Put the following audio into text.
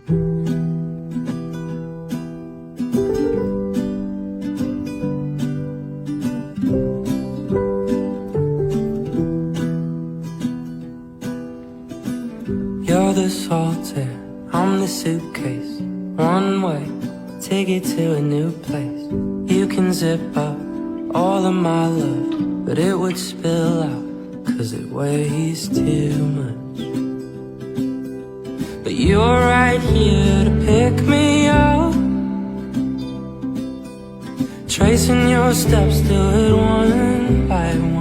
You're the solitaire, I'm the suitcase. One way, take it to a new place. You can zip up all of my love, but it would spill out, 'cause it weighs too much. But you're right here to pick me up, tracing your steps, do it one by one.